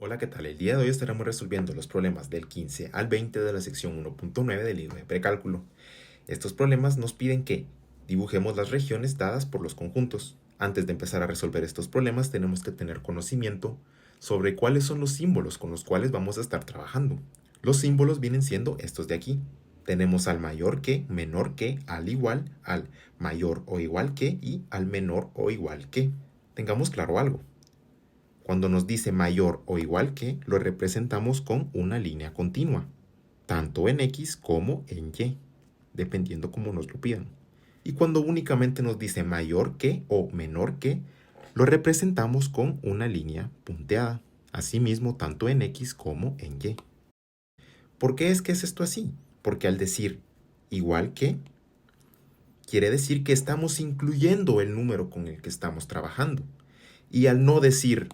Hola, ¿qué tal? El día de hoy estaremos resolviendo los problemas del 15 al 20 de la sección 1.9 del libro de precálculo. Estos problemas nos piden que dibujemos las regiones dadas por los conjuntos. Antes de empezar a resolver estos problemas tenemos que tener conocimiento sobre cuáles son los símbolos con los cuales vamos a estar trabajando. Los símbolos vienen siendo estos de aquí. Tenemos al mayor que, menor que, al igual, al mayor o igual que y al menor o igual que. Tengamos claro algo. Cuando nos dice mayor o igual que, lo representamos con una línea continua, tanto en X como en Y, dependiendo cómo nos lo pidan. Y cuando únicamente nos dice mayor que o menor que, lo representamos con una línea punteada, asimismo tanto en X como en Y. ¿Por qué es que es esto así? Porque al decir igual que, quiere decir que estamos incluyendo el número con el que estamos trabajando. Y al no decir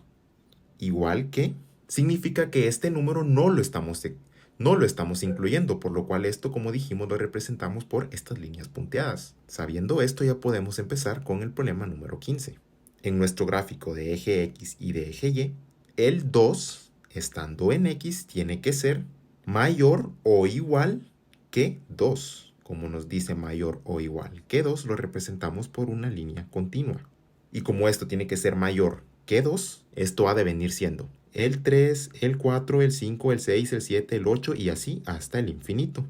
igual que, significa que este número no lo estamos incluyendo, por lo cual esto, como dijimos, lo representamos por estas líneas punteadas. Sabiendo esto, ya podemos empezar con el problema número 15. En nuestro gráfico de eje X y de eje Y, el 2, estando en X, tiene que ser mayor o igual que 2. Como nos dice mayor o igual que 2, lo representamos por una línea continua. Y como esto tiene que ser mayor que 2, esto ha de venir siendo el 3, el 4, el 5, el 6, el 7, el 8 y así hasta el infinito.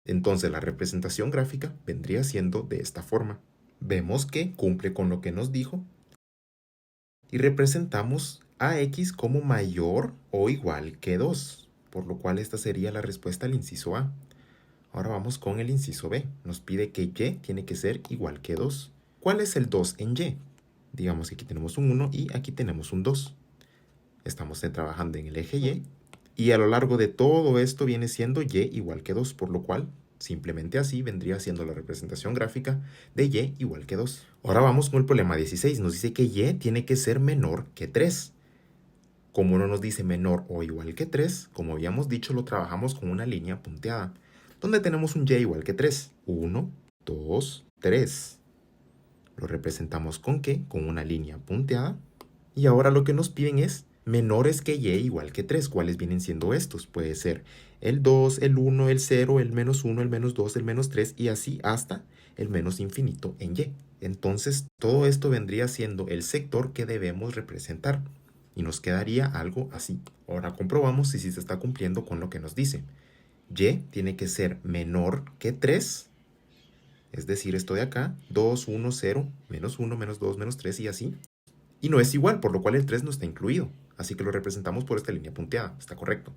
Entonces la representación gráfica vendría siendo de esta forma. Vemos que cumple con lo que nos dijo y representamos a x como mayor o igual que 2, por lo cual esta sería la respuesta al inciso A. Ahora vamos con el inciso B. Nos pide que y tiene que ser igual que 2. ¿Cuál es el 2 en y? Digamos que aquí tenemos un 1 y aquí tenemos un 2. Estamos trabajando en el eje y a lo largo de todo esto viene siendo y igual que 2, por lo cual simplemente así vendría siendo la representación gráfica de y igual que 2. Ahora vamos con el problema 16. Nos dice que y tiene que ser menor que 3. Como no nos dice menor o igual que 3, como habíamos dicho, lo trabajamos con una línea punteada, donde tenemos un y igual que 3. 1, 2, 3. Lo representamos ¿con qué? Con una línea punteada. Y ahora lo que nos piden es menores que y igual que 3. ¿Cuáles vienen siendo estos? Puede ser el 2, el 1, el 0, el menos 1, el menos 2, el menos 3 y así hasta el menos infinito en y. Entonces todo esto vendría siendo el sector que debemos representar. Y nos quedaría algo así. Ahora comprobamos si se está cumpliendo con lo que nos dice. Y tiene que ser menor que 3. Es decir, esto de acá, 2, 1, 0, menos 1, menos 2, menos 3 y así. Y no es igual, por lo cual el 3 no está incluido. Así que lo representamos por esta línea punteada. Está correcto.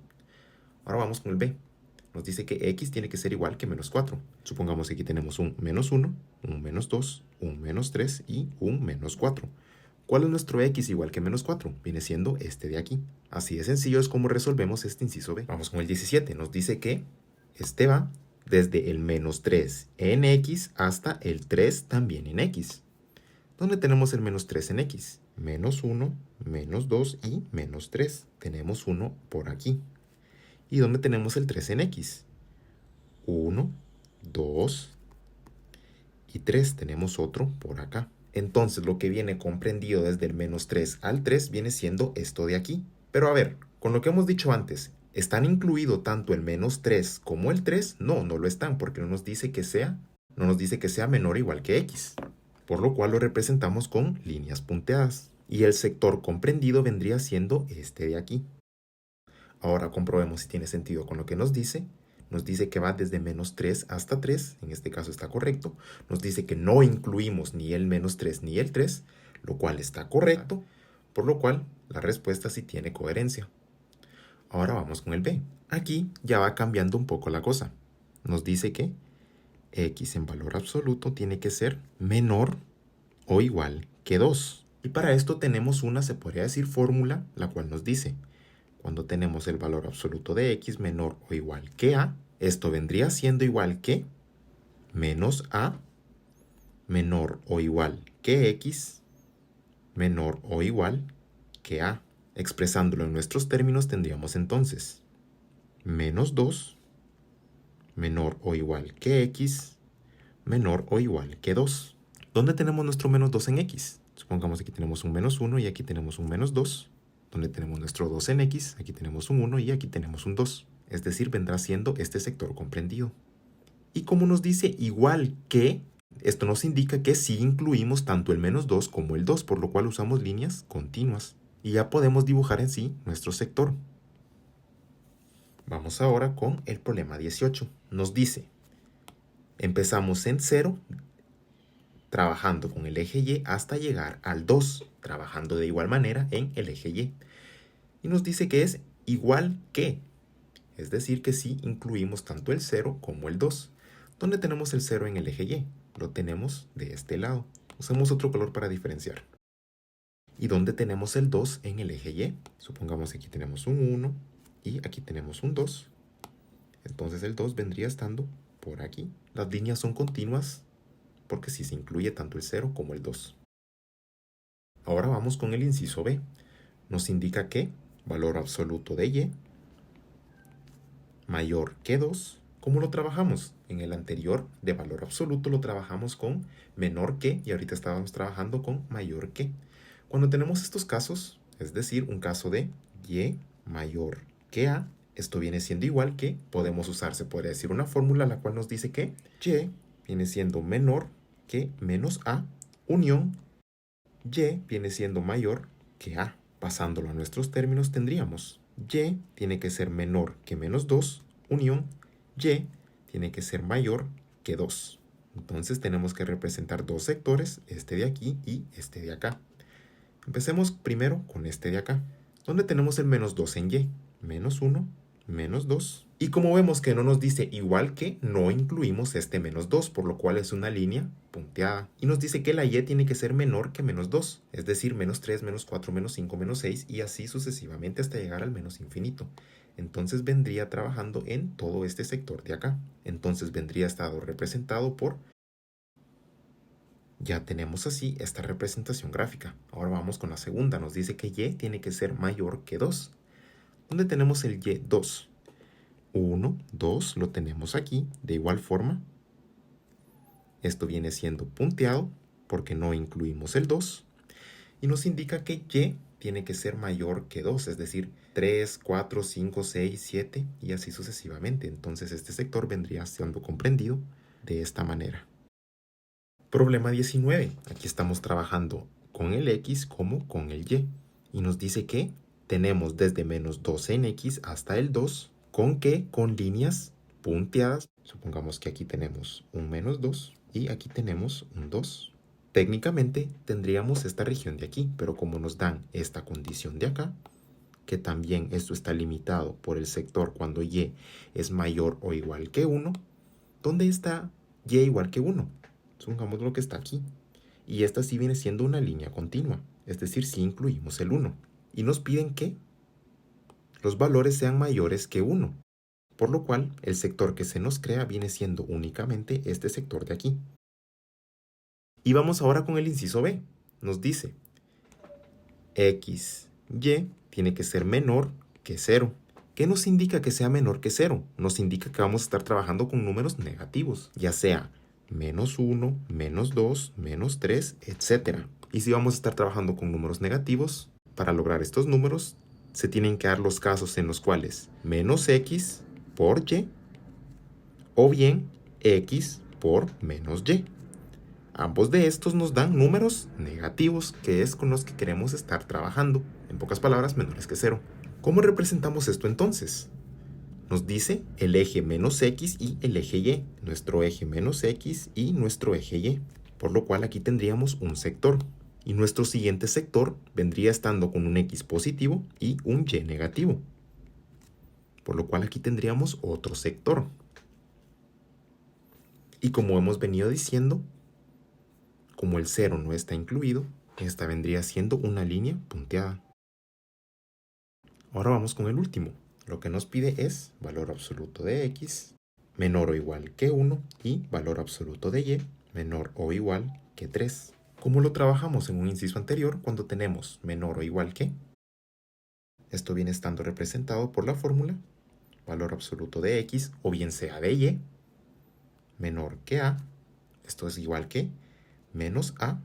Ahora vamos con el B. Nos dice que x tiene que ser igual que menos 4. Supongamos que aquí tenemos un menos 1, un menos 2, un menos 3 y un menos 4. ¿Cuál es nuestro x igual que menos 4? Viene siendo este de aquí. Así de sencillo es como resolvemos este inciso B. Vamos con el 17. Nos dice que este va desde el menos 3 en x hasta el 3 también en x. ¿Dónde tenemos el menos 3 en x? Menos 1, menos 2 y menos 3. Tenemos 1 por aquí. ¿Y dónde tenemos el 3 en x? 1, 2 y 3. Tenemos otro por acá. Entonces lo que viene comprendido desde el menos 3 al 3 viene siendo esto de aquí. Pero a ver, con lo que hemos dicho antes, ¿están incluido tanto el menos 3 como el 3? No, no lo están porque no nos dice que sea menor o igual que x. Por lo cual lo representamos con líneas punteadas. Y el sector comprendido vendría siendo este de aquí. Ahora comprobemos si tiene sentido con lo que nos dice. Nos dice que va desde menos 3 hasta 3, en este caso está correcto. Nos dice que no incluimos ni el menos 3 ni el 3, lo cual está correcto, por lo cual la respuesta sí tiene coherencia. Ahora vamos con el B. Aquí ya va cambiando un poco la cosa. Nos dice que x en valor absoluto tiene que ser menor o igual que 2. Y para esto tenemos una, se podría decir, fórmula, la cual nos dice, cuando tenemos el valor absoluto de x menor o igual que a, esto vendría siendo igual que menos a menor o igual que x menor o igual que a. Expresándolo en nuestros términos tendríamos entonces menos 2 menor o igual que x menor o igual que 2. ¿Dónde tenemos nuestro menos 2 en x? Supongamos que aquí tenemos un menos 1 y aquí tenemos un menos 2. donde tenemos nuestro 2 en X, aquí tenemos un 1 y aquí tenemos un 2. Es decir, vendrá siendo este sector comprendido. Y como nos dice igual que, esto nos indica que sí incluimos tanto el menos 2 como el 2, por lo cual usamos líneas continuas. Y ya podemos dibujar en sí nuestro sector. Vamos ahora con el problema 18. Nos dice, empezamos en 0, trabajando con el eje Y hasta llegar al 2, trabajando de igual manera en el eje Y. Y nos dice que es igual que, es decir, que sí incluimos tanto el 0 como el 2. ¿Dónde tenemos el 0 en el eje Y? Lo tenemos de este lado. Usemos otro color para diferenciar. ¿Y dónde tenemos el 2 en el eje Y? Supongamos que aquí tenemos un 1 y aquí tenemos un 2. Entonces el 2 vendría estando por aquí. Las líneas son continuas porque sí se incluye tanto el 0 como el 2. Ahora vamos con el inciso B. Nos indica que valor absoluto de Y mayor que 2. ¿Cómo lo trabajamos? En el anterior de valor absoluto lo trabajamos con menor que y ahorita estábamos trabajando con mayor que. Cuando tenemos estos casos, es decir, un caso de Y mayor que A, esto viene siendo igual que, podemos usar, se podría decir, una fórmula la cual nos dice que Y viene siendo menor que menos A, unión Y viene siendo mayor que A. Pasándolo a nuestros términos tendríamos Y tiene que ser menor que menos 2, unión Y tiene que ser mayor que 2. Entonces tenemos que representar dos sectores, este de aquí y este de acá. Empecemos primero con este de acá, donde tenemos el menos 2 en Y, menos 1, menos 2. Y como vemos que no nos dice igual que, no incluimos este menos 2, por lo cual es una línea punteada. Y nos dice que la Y tiene que ser menor que menos 2, es decir, menos 3, menos 4, menos 5, menos 6, y así sucesivamente hasta llegar al menos infinito. Entonces vendría trabajando en todo este sector de acá. Entonces vendría estado representado por... Ya tenemos así esta representación gráfica. Ahora vamos con la segunda. Nos dice que Y tiene que ser mayor que 2. ¿Dónde tenemos el Y? 2. 1, 2, lo tenemos aquí. De igual forma, esto viene siendo punteado porque no incluimos el 2. Y nos indica que Y tiene que ser mayor que 2, es decir, 3, 4, 5, 6, 7 y así sucesivamente. Entonces este sector vendría siendo comprendido de esta manera. Problema 19. Aquí estamos trabajando con el X como con el Y. Y nos dice que tenemos desde menos 2 en X hasta el 2. ¿Con qué? Con líneas punteadas. Supongamos que aquí tenemos un menos 2 y aquí tenemos un 2. Técnicamente tendríamos esta región de aquí, pero como nos dan esta condición de acá, que también esto está limitado por el sector cuando Y es mayor o igual que 1, ¿dónde está Y igual que 1? Supongamos lo que está aquí. Y esta sí viene siendo una línea continua, es decir, sí incluimos el 1. Y nos piden que los valores sean mayores que 1, por lo cual el sector que se nos crea viene siendo únicamente este sector de aquí. Y vamos ahora con el inciso B. Nos dice X, Y tiene que ser menor que 0. ¿Qué nos indica que sea menor que 0? Nos indica que vamos a estar trabajando con números negativos, ya sea menos 1, menos 2, menos 3, etc. Y si vamos a estar trabajando con números negativos, para lograr estos números, se tienen que dar los casos en los cuales menos X por Y o bien X por menos Y. Ambos de estos nos dan números negativos, que es con los que queremos estar trabajando. En pocas palabras, menores que 0. ¿Cómo representamos esto entonces? Nos dice el eje menos X y el eje Y. Nuestro eje menos X y nuestro eje Y. Por lo cual aquí tendríamos un sector. Y nuestro siguiente sector vendría estando con un X positivo y un Y negativo. Por lo cual aquí tendríamos otro sector. Y como hemos venido diciendo, como el 0 no está incluido, esta vendría siendo una línea punteada. Ahora vamos con el último. Lo que nos pide es valor absoluto de X menor o igual que 1 y valor absoluto de Y menor o igual que 3. ¿Cómo lo trabajamos en un inciso anterior cuando tenemos menor o igual que? Esto viene estando representado por la fórmula valor absoluto de X o bien sea de Y menor que A. Esto es igual que menos A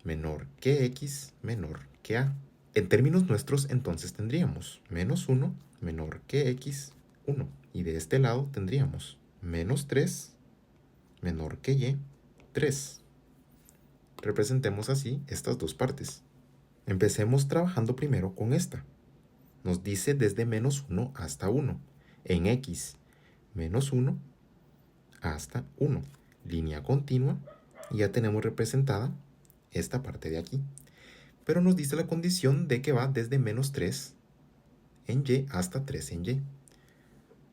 menor que X menor que A. En términos nuestros, entonces tendríamos menos 1 menor que x, 1. Y de este lado tendríamos menos 3 menor que y, 3. Representemos así estas dos partes. Empecemos trabajando primero con esta. Nos dice desde menos 1 hasta 1. En x, menos 1 hasta 1. Línea continua. Y ya tenemos representada esta parte de aquí. Pero nos dice la condición de que va desde menos 3 en y hasta 3 en y.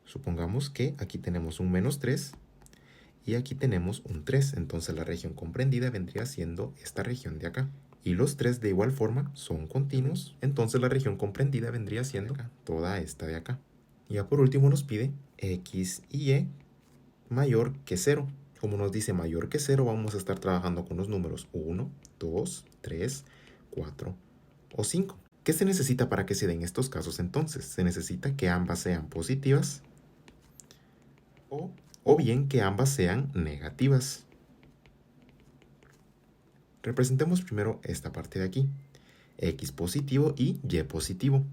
Supongamos que aquí tenemos un menos 3 y aquí tenemos un 3. Entonces la región comprendida vendría siendo esta región de acá. Y los 3 de igual forma son continuos. Entonces la región comprendida vendría siendo toda esta de acá. Y ya por último nos pide x y y mayor que 0. Como nos dice mayor que 0, vamos a estar trabajando con los números 1, 2, 3, 4 o 5. ¿Qué se necesita para que se den estos casos entonces? Se necesita que ambas sean positivas o bien que ambas sean negativas. Representemos primero esta parte de aquí, x positivo y y positivo.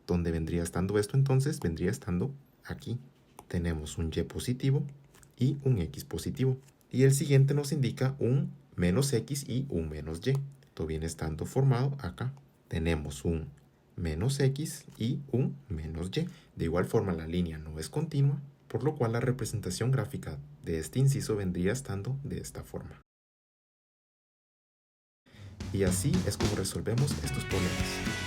¿Dónde vendría estando esto entonces? Vendría estando aquí. Tenemos un y positivo y un x positivo. Y el siguiente nos indica un menos x y un menos y. Esto viene estando formado acá. Tenemos un menos x y un menos y. De igual forma la línea no es continua, por lo cual la representación gráfica de este inciso vendría estando de esta forma. Y así es como resolvemos estos problemas.